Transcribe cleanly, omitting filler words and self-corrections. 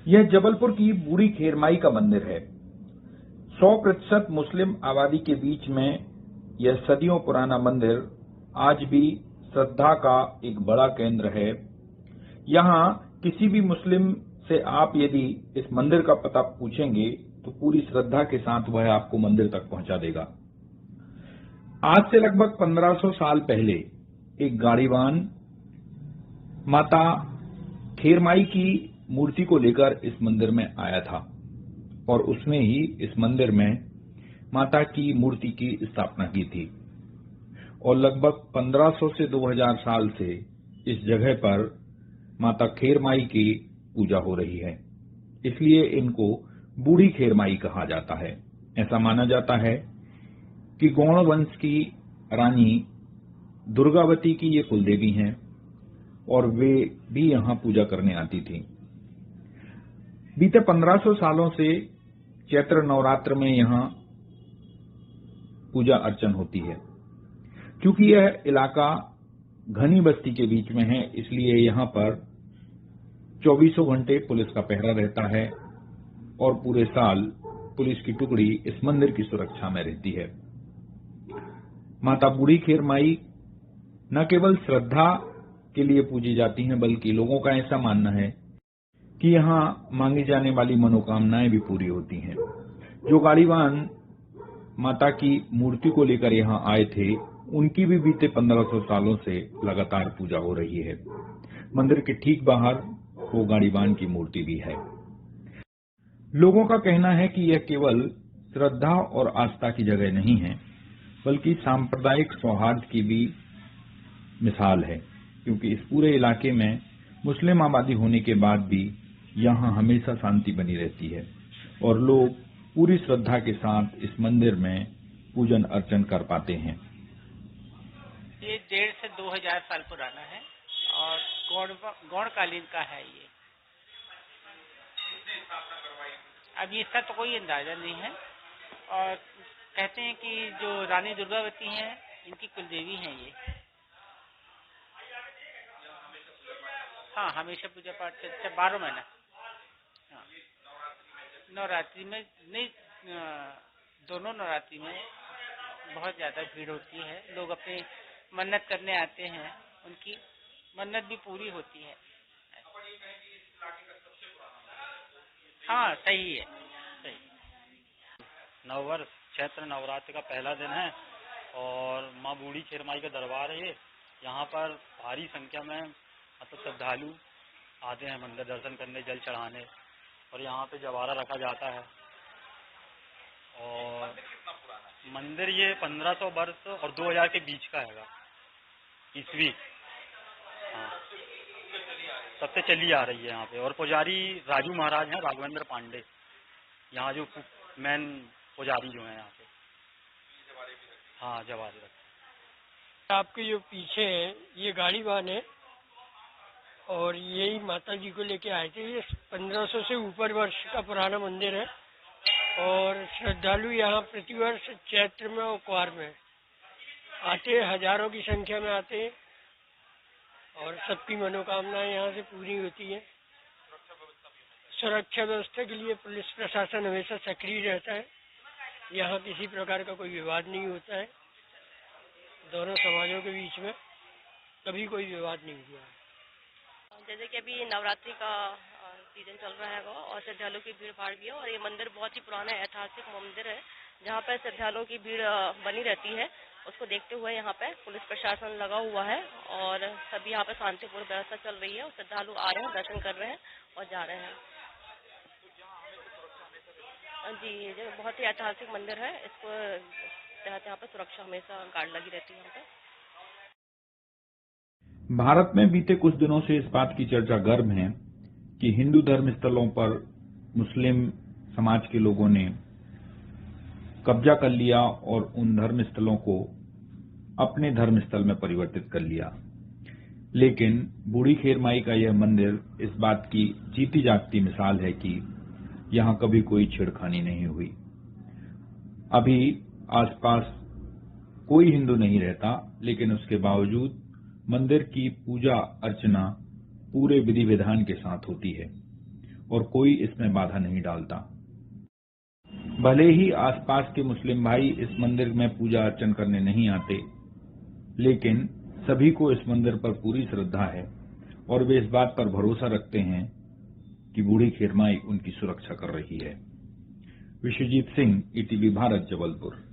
यह जबलपुर की बूढ़ी खेरमाई का मंदिर है। 100% मुस्लिम आबादी के बीच में यह सदियों पुराना मंदिर आज भी श्रद्धा का एक बड़ा केंद्र है। यहाँ किसी भी मुस्लिम से आप यदि इस मंदिर का पता पूछेंगे तो पूरी श्रद्धा के साथ वह आपको मंदिर तक पहुंचा देगा। आज से लगभग 1500 साल पहले एक गाड़ीवान माता खेरमाई की मूर्ति को लेकर इस मंदिर में आया था और उसने ही इस मंदिर में माता की मूर्ति की स्थापना की थी और लगभग 1500 से 2000 साल से इस जगह पर माता खेरमाई की पूजा हो रही है। इसलिए इनको बूढ़ी खेरमाई कहा जाता है। ऐसा माना जाता है कि गौड़ वंश की रानी दुर्गावती की ये कुलदेवी हैं और वे भी यहाँ पूजा करने आती थी। बीते 1500 सालों से चैत्र नवरात्र में यहाँ पूजा अर्चन होती है। क्योंकि यह इलाका घनी बस्ती के बीच में है, इसलिए यहाँ पर 24 घंटे पुलिस का पहरा रहता है और पूरे साल पुलिस की टुकड़ी इस मंदिर की सुरक्षा में रहती है। माता बूढ़ी खेरमाई न केवल श्रद्धा के लिए पूजी जाती हैं, बल्कि लोगों का ऐसा मानना है कि यहाँ मांगी जाने वाली मनोकामनाएं भी पूरी होती हैं। जो गाड़ीवान माता की मूर्ति को लेकर यहाँ आए थे, उनकी भी बीते 1500 सालों से लगातार पूजा हो रही है। मंदिर के ठीक बाहर वो गाड़ीवान की मूर्ति भी है। लोगों का कहना है कि यह केवल श्रद्धा और आस्था की जगह नहीं है, बल्कि सांप्रदायिक सौहार्द की भी मिसाल है, क्योंकि इस पूरे इलाके में मुस्लिम आबादी होने के बाद भी यहाँ हमेशा शांति बनी रहती है और लोग पूरी श्रद्धा के साथ इस मंदिर में पूजन अर्चन कर पाते हैं। ये 1,500 से 2000 साल पुराना है और गौड़कालीन का है ये। अब इसका तो कोई अंदाजा नहीं है और कहते हैं कि जो रानी दुर्गावती हैं, इनकी कुलदेवी हैं ये। हाँ, हमेशा पूजा पाठ चलता 12 महीना। हाँ, नवरात्रि में नहीं, दोनों नवरात्रि में बहुत ज्यादा भीड़ होती है। लोग अपनी मन्नत करने आते हैं, उनकी मन्नत भी पूरी होती है। हाँ, सही है, सही। नववर्ष चैत्र नवरात्र का पहला दिन है और माँ बूढ़ी खेरमाई का दरबार है। यहाँ पर भारी संख्या में मतलब श्रद्धालु आते हैं मंदिर दर्शन करने, जल चढ़ाने, और यहाँ पे जवारा रखा जाता है। और मंदिर ये 1500 वर्ष और 2000 के बीच का हैगा, ईस्वी। हाँ, तब से चली आ रही है यहाँ पे। और पुजारी राजू महाराज हैं, राघवेंद्र पांडे, यहाँ जो मेन पुजारी जो है यहाँ पे। हाँ, जवारे रखते। आपके जो पीछे है ये गाड़ीवान है और यही माता जी को लेके आए थे। ये 1500 से ऊपर वर्ष का पुराना मंदिर है और श्रद्धालु यहाँ प्रतिवर्ष चैत्र में और कुआर में आते, हजारों की संख्या में आते हैं और सबकी मनोकामनाएं यहाँ से पूरी होती है। सुरक्षा व्यवस्था के लिए पुलिस प्रशासन हमेशा सक्रिय रहता है। यहाँ किसी प्रकार का कोई विवाद नहीं होता है। दोनों समाजों के बीच में कभी कोई विवाद नहीं हुआ है। जैसे कि अभी नवरात्रि का सीजन चल रहा है वो, और श्रद्धालुओं की भीड़ भाड़ भी है और ये मंदिर बहुत ही पुराना ऐतिहासिक मंदिर है जहाँ पर श्रद्धालुओं की भीड़ बनी रहती है। उसको देखते हुए यहाँ पे पुलिस प्रशासन लगा हुआ है और सभी यहाँ पे शांतिपूर्ण व्यवस्था चल रही है और श्रद्धालु आ रहे हैं, दर्शन कर रहे हैं और जा रहे हैं। जी, ये बहुत ही ऐतिहासिक मंदिर है, इसको तहत यहाँ पे सुरक्षा हमेशा गार्ड लगी रहती है यहाँ पे। भारत में बीते कुछ दिनों से इस बात की चर्चा गर्म है कि हिंदू धर्म स्थलों पर मुस्लिम समाज के लोगों ने कब्जा कर लिया और उन धर्म स्थलों को अपने धर्म स्थल में परिवर्तित कर लिया। लेकिन बूढ़ी खेरमाई का यह मंदिर इस बात की जीती जागती मिसाल है कि यहाँ कभी कोई छेड़खानी नहीं हुई। अभी आसपास कोई हिंदू नहीं रहता, लेकिन उसके बावजूद मंदिर की पूजा अर्चना पूरे विधि विधान के साथ होती है और कोई इसमें बाधा नहीं डालता। भले ही आसपास के मुस्लिम भाई इस मंदिर में पूजा अर्चन करने नहीं आते, लेकिन सभी को इस मंदिर पर पूरी श्रद्धा है और वे इस बात पर भरोसा रखते हैं कि बूढ़ी खेरमाई उनकी सुरक्षा कर रही है। विश्वजीत सिंह, ईटीवी भारत, जबलपुर।